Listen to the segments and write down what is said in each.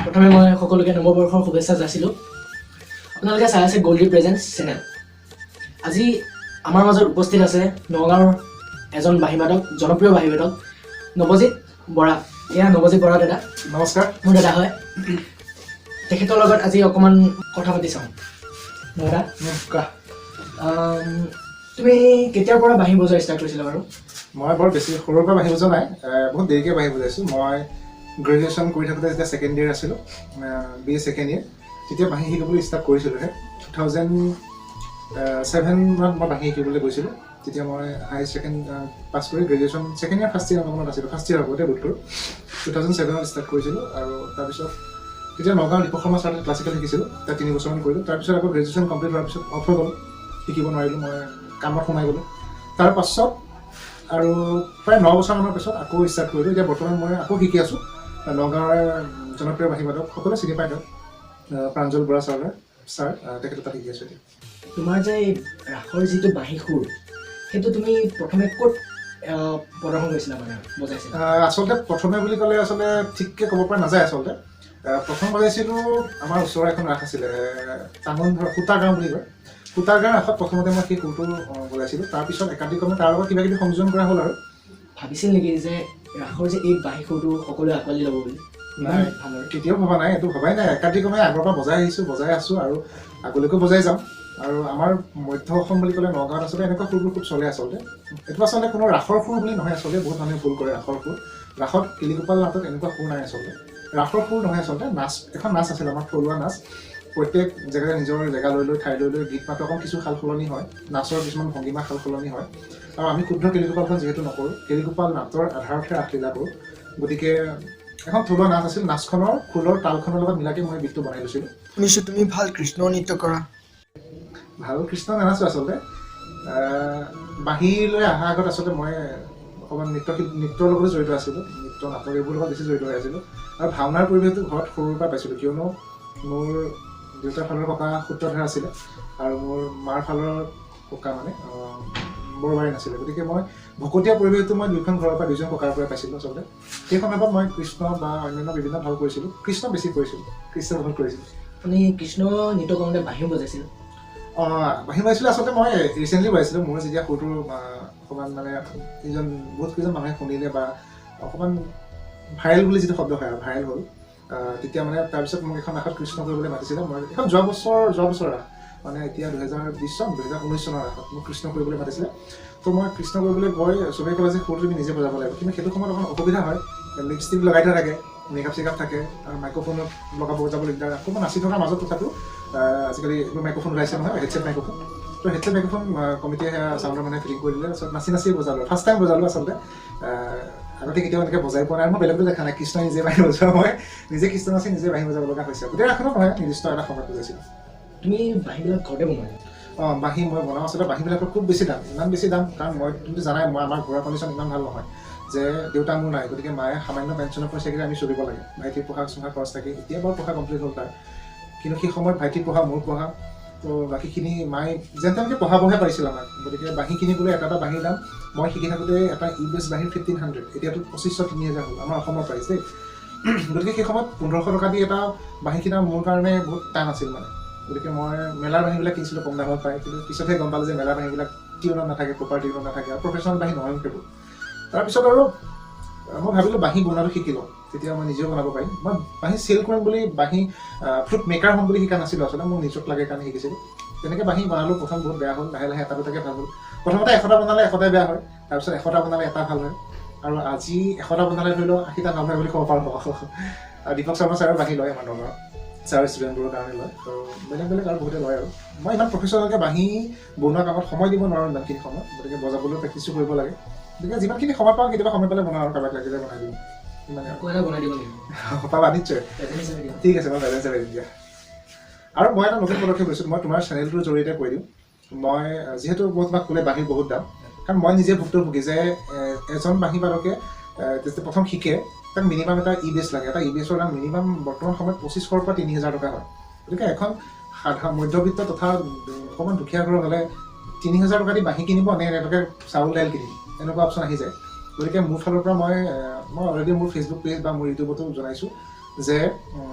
প্ৰথমে মই সকলোকে নৱবৰ্ষৰ শুভেচ্ছা যাচিলোঁ। আপোনালোকে চাই আছে গল্ডি প্ৰেজেন্স চেনেল। আজি আমাৰ মাজত উপস্থিত আছে নগাঁৱৰ এজন বাঁহীবাদক, জনপ্ৰিয় বাঁহীবাদক নৱজিৎ বৰা। এয়া নৱজিৎ বৰা দাদা। নমস্কাৰ। মোৰ দাদা হয়। তেখেতৰ লগত আজি অকণমান কথা পাতি চাওঁ। দাদা তুমি কেতিয়াৰ পৰা বাঁহী বজোৱা ষ্টাৰ্ট কৰিছিলা বাৰু? মই বৰ বেছি সৰুৰ পৰা বাঁহী বজোৱা নাই, বহুত দেৰিকৈ বাঁহী বজাইছোঁ। মই গ্ৰেজুৱেশ্যন কৰি থাকোঁতে যেতিয়া ছেকেণ্ড ইয়েৰ আছিলোঁ, BA ছেকেণ্ড ইয়েৰ, তেতিয়া বাঁহী শিকিবলৈ ষ্টাৰ্ট কৰিছিলোঁহে। 2007 মই বাঁহী শিকিবলৈ গৈছিলোঁ। তেতিয়া মই হায়াৰ ছেকেণ্ড পাছ কৰি graduation second year first year আছিলোঁ, ফাৰ্ষ্ট ইয়েৰ আগতে বোধ কৰোঁ 2007 ষ্টাৰ্ট কৰিছিলোঁ। আৰু তাৰপিছত তেতিয়া নগাঁও দীপক শৰ্মা ছাৰৰ ক্লাছিকেল শিকিছিলোঁ, তাত 3 বছৰমান কৰিলোঁ। তাৰপিছত আকৌ গ্ৰেজুৱেশ্যন কমপ্লিট হোৱাৰ পিছত অফ হৈ গ'ল, শিকিব নোৱাৰিলোঁ, মই কামত সোমাই গ'লোঁ। তাৰপাছত আৰু প্ৰায় 9 বছৰমানৰ পিছত আকৌ ষ্টাৰ্ট কৰিলোঁ। এতিয়া বৰ্তমান মই আকৌ শিকি আছোঁ। নগাঁৱৰ জনপ্ৰিয় বাঁহীবাদক সকলোৱে চিনি পায়, তেওঁক প্ৰাঞ্জল বৰা ছাৰ, তেখেতৰ তাত শিকি আছোঁ এতিয়া। তোমাৰ যে এই ৰাসৰ যিটো বাঁহী সুৰ, সেইটো তুমি প্ৰথমে ক'ত প্ৰদৰ্শন কৰিছিলা, মানে বজাইছিলা? আচলতে প্ৰথমে বুলি ক'লে আচলতে ঠিককৈ ক'ব পৰা নাযায়। আচলতে প্ৰথম বজাইছিলোঁ আমাৰ ওচৰৰ এখন ৰাস আছিলে, টাঙন ধৰা সূতা গাঁও বুলি কয়। সূতা গাঁৱৰ ৰাসত প্ৰথমতে মই সেই সুৰটো বজাইছিলোঁ। তাৰপিছত একাধিক্ৰমে তাৰ লগত কিবা কিবি সংযোজন কৰা হ'ল। আৰু ভাবিছিল নেকি যে ৰাসৰ যে এই বাঁহী সুৰটো সকলোৱে আঁকোৱালি ল'ব বুলি? নাই, কেতিয়াও ভবা নাই, এইটো ভবাই নাই। একাধিক্ৰমে আগৰ পৰা বজাই আহিছোঁ, বজাই আছোঁ আৰু আগলৈকো বজাই যাম। আৰু আমাৰ মধ্য অসম বুলি ক'লে নগাঁৱত আচলতে এনেকুৱা সুৰবোৰ খুব চলে। আচলতে এইটো আচলতে কোনো ৰাসৰ সুৰ বুলি নহয়। আচলতে বহুত মানুহে ভুল কৰে ৰাসৰ সুৰ। ৰাসত কেলিগোপাল নাটত এনেকুৱা সুৰ নাই। আচলতে ৰাসৰ সুৰ নহয়। আচলতে এখন নাচ আছিল, আমাৰ থলুৱা নাচ। প্ৰত্যেক জেগাতে নিজৰ জেগা লৈ লৈ, ঠাই লৈ লৈ গীত মাতৰ অকণ কিছু সাল সলনি হয়, নাচৰ কিছুমান ভংগীমা সাল সলনি হয়। আৰু আমি শুদ্ধ কেলিগোপালখন যিহেতু নকৰোঁ, কেলিগোপাল নাটৰ আধাৰতহে ৰাসলীলা কৰোঁ। গতিকে এখন থলুৱা নাচ আছিল, নাচখনৰ খোলৰ তালখনৰ লগত মিলাকে মই গীতটো বনাই লৈছিলোঁ। শুনিছোঁ তুমি ভাল কৃষ্ণ নৃত্য কৰা। ভাল কৃষ্ণ নানাছোঁ আচলতে। বাঁহীলৈ অহাৰ আগত আচলতে মই অকণমান নৃত্যৰ লগতো জড়িত আছিলোঁ, নৃত্য নাটক এইবোৰৰ লগত বেছি জড়িত হৈ আছিলোঁ। আৰু ভাওনাৰ পৰিৱেশটো ঘৰত সৰুৰ পৰা পাইছিলোঁ, কিয়নো মোৰ দেউতাৰ ফালৰ ককা সূত্ৰধাৰ আছিলে আৰু মোৰ মাৰ ফালৰ ককা মানে বৰবাৰী নাছিলে। গতিকে মই ভকতীয়া পৰিৱেশটো মই দুইখন ঘৰৰ পৰা, দুইজন ককাৰ পৰাই পাইছিলোঁ। আচলতে সেই সন্দৰ্ভত মই কৃষ্ণ বা অন্যান্য বিভিন্ন ভাল কৰিছিলোঁ। কৃষ্ণ বেছি কৰিছিলোঁ, কৃষ্ণ ভাল কৰিছিলোঁ। আপুনি কৃষ্ণ নৃত্য কৰোঁতে বাঁহীও বজাইছিল? বাঁহী বজাইছিলোঁ। আচলতে মই ৰিচেণ্টলি বজাইছিলোঁ। মোৰ যেতিয়া সুৰটো অকণমান মানে বহুত কেইজন মানুহে শুনিলে বা অকণমান ভাইৰেল বুলি যিটো শব্দ হয়, ভাইৰেল হ'ল, তেতিয়া মানে তাৰপিছত মোক এখন ৰাসত কৃষ্ণ কৰিবলৈ মাতিছিলে। মই এখন যোৱা বছৰ ৰাস, মানে এতিয়া 2020 চন 2019 চনৰ ৰাসত মোক কৃষ্ণ কৰিবলৈ মাতিছিলে। ত' মই কৃষ্ণ কৰিবলৈ গৈ চবেই ক'লে যে সুৰটো তুমি নিজে বজাব লাগিব। কিন্তু সেইটো সময়ত অকণ অসুবিধা হয়, লিপষ্টিক লগাই থোৱা থাকে, মেকআপ চেকআপ থাকে, আৰু মাইক্ৰফোনত বজাব দিগদাৰ। অকণমান নাচি থকাৰ মাজত তথাপিও আজিকালি এইবোৰ মাইক্ৰফোন ওলাইছে নহয়, হেডছেট মাইক্ৰফোন। ত' হেডছেট মাইক্ৰফোন কমিটিয়ে চাউণ্ডৰ মানে ফিটিং কৰি দিলে। তাৰপিছত নাচি বজালোঁ, ফাৰ্ষ্ট টাইম বজালোঁ। আচলতে আগতে কেতিয়াও এনেকৈ বজাই পোৱা নাই, মই বেলেগতো দেখা নাই। কৃষ্ণ নিজে বাঁহী বজোৱা, মই নিজে কৃষ্ণ নাচি নিজে বাঁহী বজাব লগা হৈছে। গোটেই ৰাসখনত নহয়, নিৰ্দিষ্ট এটা সময়ত বজাইছিলোঁ। তুমি বাঁহীবিলাক ঘৰতে বনোৱা? বাঁহী মই বনাওঁ। আচলতে বাঁহীবিলাকৰ খুব বেছি দাম, ইমান বেছি দাম, কাৰণ তুমিতো জানাই আমাৰ ঘৰৰ কণ্ডিশ্যন ইমান ভাল নহয় যে দেউতা মোৰ নাই। গতিকে মায়ে সামান্য পেঞ্চনৰ পইচাকেইটা আমি চলিব লাগে। ভাইটিৰ পঢ়া খৰচ থাকে। এতিয়া বাৰু পঢ়া কমপ্লিট হ'ল তাৰ, কিন্তু সেই সময়ত ভাইটিৰ পঢ়া, মোৰ পঢ়া, তো বাকীখিনি মায়ে যেন তেনেকৈ পঢ়াবহে পাৰিছিল আমাক। গতিকে বাঁহী কিনিবলৈ এটা বাঁহীৰ দাম, মই শিকি থাকোঁতে এটা ইউএছ বাঁহীৰ 1500, এতিয়াতো 2500-3000 হ'ল আমাৰ অসমৰ প্ৰাইচ দেই। গতিকে সেই সময়ত 1500 টকা দি এটা বাঁহী কিনা মোৰ কাৰণে বহুত টান আছিল মানে। গতিকে মই মেলাৰ বাঁহীবিলাক কিনিছিলোঁ, কম দামত পায়। কিন্তু পিছতহে গম পালোঁ যে মেলাৰ বাঁহীবিলাক টিউনত নাথাকে, প্ৰপাৰ টিউনত নাথাকে, আৰু প্ৰফেচনেল বাঁহী নহয় সেইবোৰ। তাৰপিছত আৰু মই ভাবিলোঁ বাঁহী বনোৱাটো শিকি লওঁ, তেতিয়া মই নিজেও বনাব পাৰিম। মই বাঁহী চেল কৰিম বুলি, বাঁহী ফ্ৰুট মেকাৰ হ'ম বুলি শিকা নাছিলোঁ। আচলতে মোৰ নিজক লাগে কাৰণে শিকিছিলোঁ। তেনেকৈ বাঁহী বনালোঁ। প্ৰথম বহুত বেয়া হ'ল, লাহে লাহে এটা দুটাকৈ ভাল হ'ল। প্ৰথমতে 100টা বনালে 100টাই বেয়া হয়, তাৰপিছত 100টা বনালে এটা ভাল হয়, আৰু আজি 100টা বনালে ধৰি লওক 80টা ভাল হয় বুলি ক'ব পাৰোঁ। আৰু দীপক শৰ্মা ছাৰৰ বাঁহী লয় আমাৰ নগাঁৱৰ, ছাৰৰ ষ্টুডেণ্টবোৰৰ কাৰণে লয়। ত' বেলেগ বেলেগ আৰু বহুতে লয়। আৰু মই ইমান প্ৰফেচনেলকৈ বাঁহী বনোৱা কামত সময় দিব নোৱাৰোঁ ইমানখিনি সময়। গতিকে বজাবলৈ প্ৰেক্টিছো কৰিব লাগে। গতিকে যিমানখিনি সময় পাওঁ, কেতিয়াবা সময় পালে বনাওঁ, আৰু কাৰোবাক লাগিলে বনাই দিম। ইমানে আকৌ এটা বনাই দিব লাগিব। পাবা নিশ্চয়, ঠিক আছে, মই বেলেঞ্চ দিম দিয়া। আৰু মই এটা নতুন পদক্ষেপ লৈছোঁ, মই তোমাৰ চেনেলটোৰ জৰিয়তে কৈ দিওঁ। মই যিহেতু মই তোমাক ক'লে বাঁহীৰ বহুত দাম, কাৰণ মই নিজে ভুক্তভোগী যে এজন বাঁহীবাদকে যেতিয়া প্ৰথম শিকে, তাক মিনিমাম এটা বেছ লাগে। এটা বেছৰ দাম মিনিমাম বৰ্তমান সময়ত 2500 পৰা 3000 টকা হয়। গতিকে এখন সাধাৰণ মধ্যবিত্ত তথা অকণমান দুখীয়া ঘৰ হ'লে 3000 টকা দি বাঁহী কিনিব নে এনেকৈ চাউল দাইল কিনিব, এনেকুৱা অপশ্যন আহি যায়। গতিকে মোৰ ফালৰ পৰা মই অলৰেডি মোৰ ফেচবুক পেজ বা মোৰ ইউটিউবতো জনাইছোঁ যে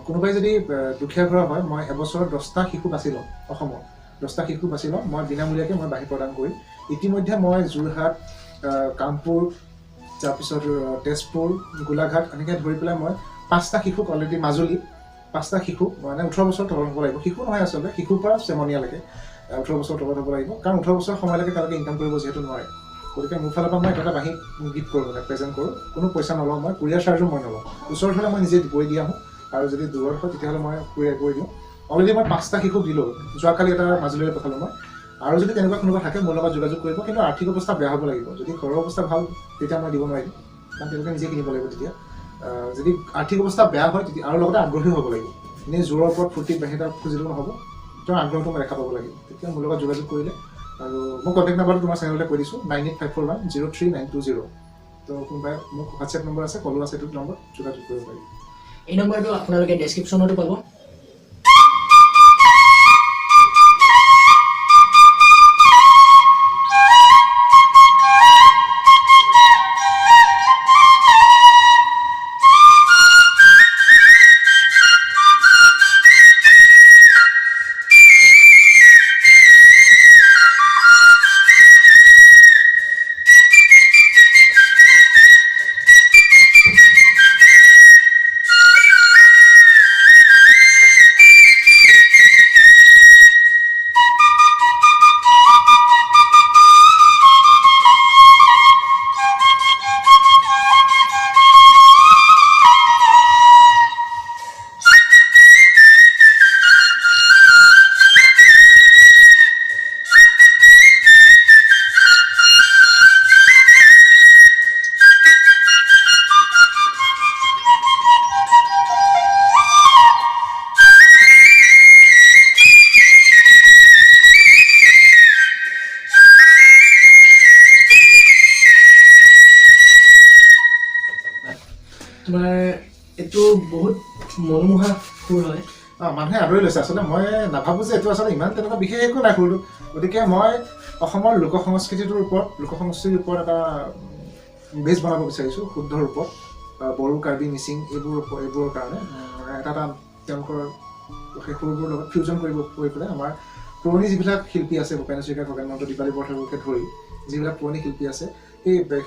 কোনোবাই যদি দুখীয়া ঘৰৰ হয় মই এবছৰত 10টা শিশু বাছি লওঁ অসমত 10টা শিশু বাছি লওঁ মই বিনামূলীয়াকৈ মই বাঁহী প্ৰদান কৰিম ইতিমধ্যে মই যোৰহাট কামপুৰ তাৰপিছত তেজপুৰ গোলাঘাট এনেকৈ ধৰি পেলাই মই 5টা শিশুক অলৰেডি মাজুলী 5টা শিশু মানে 18 বছৰ তলত হ'ব লাগিব শিশু নহয় আচলতে শিশুৰ পৰা চেমনীয়ালৈকে 18 বছৰ তলত হ'ব লাগিব কাৰণ 18 বছৰ সময়লৈকে তেওঁলোকে ইনকাম কৰিব যিহেতু নোৱাৰে গতিকে মোৰ ফালৰ পৰা মই এটা বাঁহী গিফ্ট কৰোঁ মানে প্ৰেজেণ্ট কৰোঁ কোনো পইচা নলওঁ মই কুৰিয়াৰ চাৰ্জো মই নলওঁ ওচৰত হ'লে মই নিজে গৈ দি আহোঁ আৰু যদি দূৰত হয় তেতিয়াহ'লে মই কুৰিয়াৰ কৰি দিওঁ অলৰেডি মই 5টা শিশুক দিলোঁ যোৱাকালি এটা মাজুলীলৈ পঠালোঁ মই আৰু যদি তেনেকুৱা কোনোবা থাকে মোৰ লগত যোগাযোগ কৰিব কিন্তু আৰ্থিক অৱস্থা বেয়া হ'ব লাগিব যদি ঘৰৰ অৱস্থা ভাল তেতিয়া মই দিব নোৱাৰিম কাৰণ তেওঁলোকে নিজে কিনিব লাগিব তেতিয়া যদি আৰ্থিক অৱস্থা বেয়া হয় তেতিয়া আৰু লগতে আগ্ৰহী হ'ব লাগিব এনেই জোৰৰ ওপৰত ফূৰ্তিত বাঁহী এটা খুজিলেও নহ'ব তেওঁৰ আগ্ৰহটো মই দেখা পাব লাগিব তেতিয়া মোৰ লগত যোগাযোগ কৰিলে আৰু মোৰ কণ্টেক্ট নাম্বাৰটো তোমাৰ চেনেলতে কৈ দিছোঁ 9854103920 তো কোনোবাই মোক হোৱাটছএপ নম্বৰ আছে কলো আছে এইটো নম্বৰ যোগাযোগ কৰিব পাৰি এই নম্বৰটো আপোনালোকে ডেছক্ৰিপশ্যনতো পাব তোমাৰ এইটো বহুত মনোমোহা সুৰ হয় মানুহে আদৰি লৈছে আচলতে মই নাভাবোঁ যে এইটো আচলতে ইমান তেনেকুৱা বিশেষ একো নাই সুৰটো গতিকে মই অসমৰ লোক সংস্কৃতিৰ ওপৰত এটা বেছ বনাব বিচাৰিছোঁ শুদ্ধ ৰূপত বড়ো কাৰ্বি মিচিং এইবোৰৰ কাৰণে এটা তেওঁলোকৰ সেই সুৰবোৰৰ লগত ফিউজন কৰি পেলাই আমাৰ পুৰণি যিবিলাক শিল্পী আছে ভূপেন হাজৰিকা খগেন মহন্ত দীপালী বৰঠাকুৰকে ধৰি যিবিলাক পুৰণি শিল্পী আছে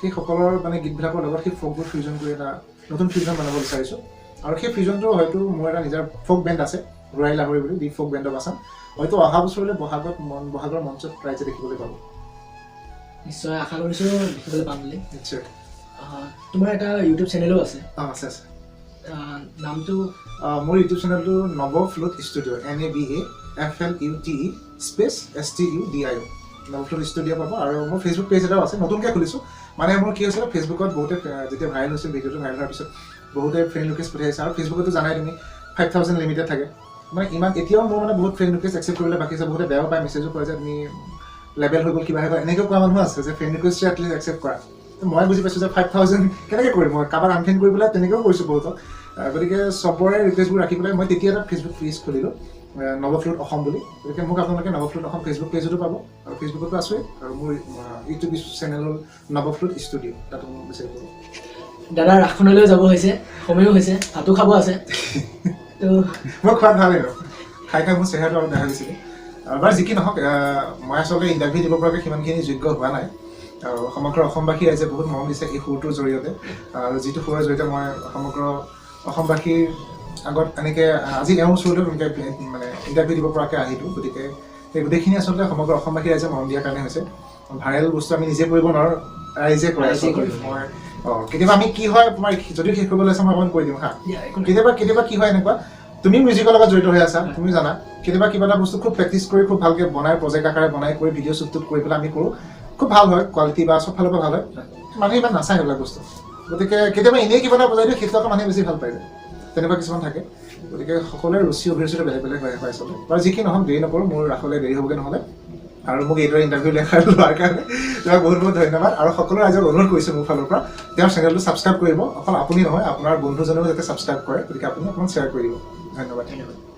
সেইসকলৰ মানে গীতবিলাকৰ লগত সেই ফকবোৰ ফিউজন কৰি এটা নতুন ফিউজন বনাব বিচাৰিছোঁ আৰু সেই ফিউজনটো হয়তো মোৰ এটা নিজৰ ফক বেণ্ড আছে ৰুৰাই লাহৰি বুলি দি ফক বেণ্ড অফ আছাম হয়তো অহা বছৰলৈ বহাগৰ মঞ্চত ৰাইজে দেখিবলৈ পাব নিশ্চয় আশা কৰিছোঁ দেখিবলৈ পাম বুলি নিশ্চয় তোমাৰ এটা ইউটিউব চেনেলো আছে আছে নামটো মোৰ ইউটিউব চেনেলটো Nabaflute studio' NABAFLUTE space STUDIO Nabaflute studio' পাব আৰু মোৰ ফেচবুক পেজ এটাও আছে নতুনকৈ খুলিছোঁ মানে মোৰ কি হৈছিলে ফেচবুকত বহুতে যেতিয়া ভাইৰেল হৈছিল ভিডিঅ'টো ভাইৰেল হোৱাৰ পিছত বহুতে ফ্ৰেণ্ড ৰিকুৱেষ্ট পঠিয়াইছে আৰু ফেচবুকতো জানাই তুমি 5000 লিমিটেড থাকে মানে ইমান এতিয়াও মোৰ মানে বহুত ফ্ৰেণ্ড ৰিকুৱেষ্ট একচেপ্ট কৰিবলৈ বাকী আছে বহুতে বেয়াও পায় মেছেজো কৰে যে তুমি লেবেল হৈ গ'ল কিবা হৈ গ'ল এনেকৈ কোৱা মানুহ আছে যে ফ্ৰেণ্ড ৰিকুৱেষ্টটো এটলিষ্ট একচেপ্ট কৰা মই বুজি পাইছোঁ যে 5000 কেনেকৈ কৰিম মই কাৰোবাক আনফ্ৰেণ্ড কৰি পেলাই তেনেকৈও কৰিছোঁ বহুতক গতিকে চবৰে ৰিকুৱেষ্টবোৰ ৰাখি পেলাই মই তেতিয়া এটা ফেচবুক পেজ খুলিলোঁ নৱফ্লুট অসম বুলি গতিকে মোক আপোনালোকে নৱফ্লুট অসম ফেচবুক পেজতো পাব আৰু ফেচবুকতো আছোৱেই আৰু মোৰ ইউটিউব চেনেল হ'ল নৱফ্লুট ষ্টুডিঅ' তাতো মোক বিচাৰি পাব দাদা ৰাসখনলৈ যাব হৈছে সময়ো হৈছে ভাতো খাব আছে তো মই খোৱাত ভালেই আৰু খাই মোৰ চেহেৰাটো অলপ দেখা গৈছিলে বাৰু যি কি নহওক মই আচলতে ইণ্টাৰভিউ দিব পৰাকৈ সিমানখিনি যোগ্য হোৱা নাই আৰু সমগ্ৰ অসমবাসী ৰাইজে বহুত মৰম দিছে এই সুৰটোৰ জৰিয়তে আৰু যিটো সুৰৰ জৰিয়তে মই সমগ্ৰ অসমবাসীৰ আগত এনেকৈ আজি এওঁৰ ওচৰতে এনেকৈ মানে ইণ্টাৰভিউ দিব পৰাকৈ আহিলোঁ গতিকে সেই গোটেইখিনি আচলতে সমগ্ৰ অসমবাসী ৰাইজে মৰম দিয়াৰ কাৰণে হৈছে ভাইৰেল বস্তু আমি নিজে কৰিব নোৱাৰোঁ ৰাইজে কৰে মই কেতিয়াবা আমি কি হয় তোমাৰ যদিও শেষ কৰিবলৈ আছে মই অকণমান কৈ দিওঁ হা কেতিয়াবা কি হয় এনেকুৱা তুমি মিউজিকৰ লগত জড়িত হৈ আছা তুমি জানা কেতিয়াবা কিবা এটা বস্তু খুব প্ৰেক্টিচ কৰি খুব ভালকৈ বনাই প্ৰজেক্ট আকাৰে বনাই কৰি ভিডিঅ' শ্বুট কৰি পেলাই আমি কৰোঁ খুব ভাল হয় কোৱালিটি বা চব ফালৰ পৰা ভাল হয় মানুহে ইমান নাচায় সেইবিলাক বস্তু গতিকে কেতিয়াবা এনেই কিবা এটা বজাই দিওঁ সেইটো আকৌ মানুহে বেছি ভাল পায় তেনেকুৱা কিছুমান থাকে গতিকে সকলোৰে ৰুচি অভিৰুচিটো বেলেগ বেলেগ হৈ আচলতে বাৰু যি কি নহওক দেৰি নকৰোঁ মোৰ ৰাসলৈ দেৰি হ'বগৈ নহ'লে আৰু মোক এইদৰে ইণ্টাৰভিউ লোৱাৰ কাৰণে তোমাক বহুত বহুত ধন্যবাদ আৰু সকলো ৰাইজক অনুৰোধ কৰিছোঁ মোৰ ফালৰ পৰা তেওঁৰ চেনেলটো ছাবস্ক্ৰাইব কৰিব অকল আপুনি নহয় আপোনাৰ বন্ধুজনেও যাতে ছাবস্ক্ৰাইব কৰে গতিকে আপুনি অকণমান শ্বেয়াৰ কৰি দিব ধন্যবাদ